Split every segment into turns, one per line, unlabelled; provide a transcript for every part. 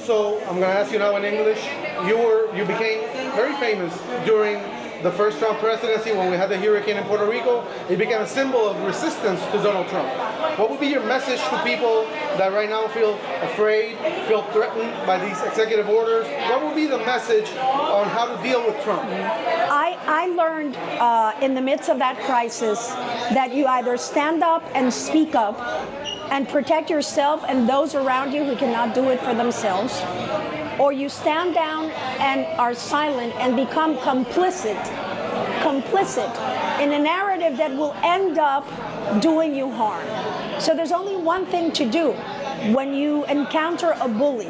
So I'm going to ask you now in English. You became very famous during the first Trump presidency when we had the hurricane in Puerto Rico. It became a symbol of resistance to Donald Trump. What would be your message to people that right now feel afraid, feel threatened by these executive orders? What would be the message on how to deal with Trump?
I learned in the midst of that crisis that you either stand up and speak up and protect yourself and those around you who cannot do it for themselves, or you stand down and are silent and become complicit in a narrative that will end up doing you harm. So there's only one thing to do when you encounter a bully,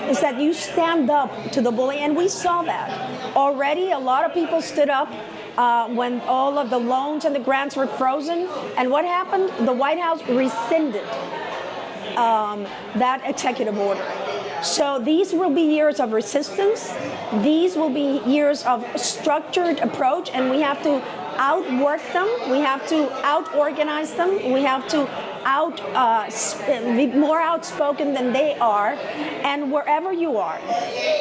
is that you stand up to the bully. And we saw that already. A lot of people stood up when all of the loans and the grants were frozen. And what happened? The White House rescinded that executive order. So these will be years of resistance. These will be years of structured approach, and we have to outwork them. We have to out-organize them. We have to be more outspoken than they are. And wherever you are,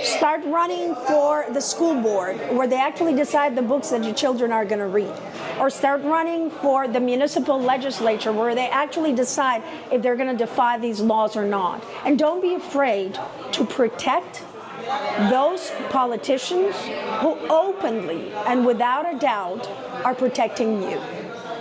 start running for the school board where they actually decide the books that your children are going to read. Or start running for the municipal legislature where they actually decide if they're going to defy these laws or not. And don't be afraid to protect those politicians who openly and without a doubt are protecting you.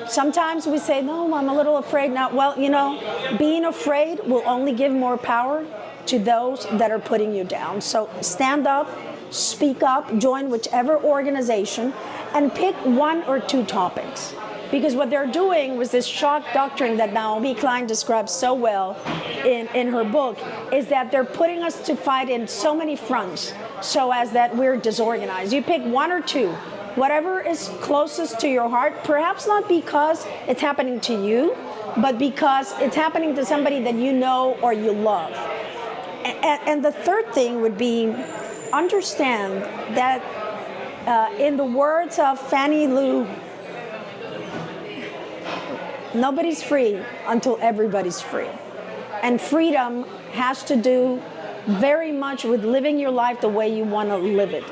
Sometimes we say, no, I'm a little afraid now. Well, you know, being afraid will only give more power to those that are putting you down. So stand up, speak up, join whichever organization, and pick one or two topics. Because what they're doing with this shock doctrine that Naomi Klein describes so well in her book is that they're putting us to fight in so many fronts so as that we're disorganized. You pick one or two, whatever is closest to your heart, perhaps not because it's happening to you, but because it's happening to somebody that you know or you love. And the third thing would be understand that in the words of Fannie Lou, nobody's free until everybody's free. And freedom has to do very much with living your life the way you want to live it.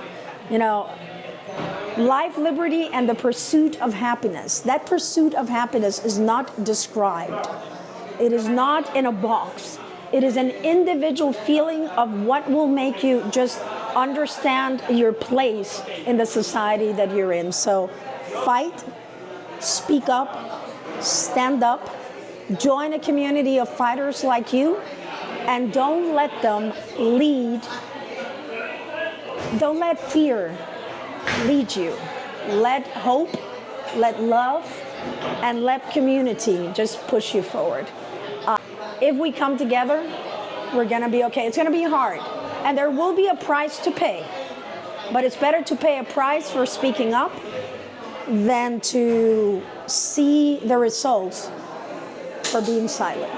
You know, life, liberty, and the pursuit of happiness. That pursuit of happiness is not described. It is not in a box. It is an individual feeling of what will make you just understand your place in the society that you're in. So fight, speak up, stand up, join a community of fighters like you, and don't let them lead. Don't let fear lead you. Let hope, let love, and let community just push you forward. If we come together, we're going to be okay. It's going to be hard, and there will be a price to pay. But it's better to pay a price for speaking up than to see the results for being silent.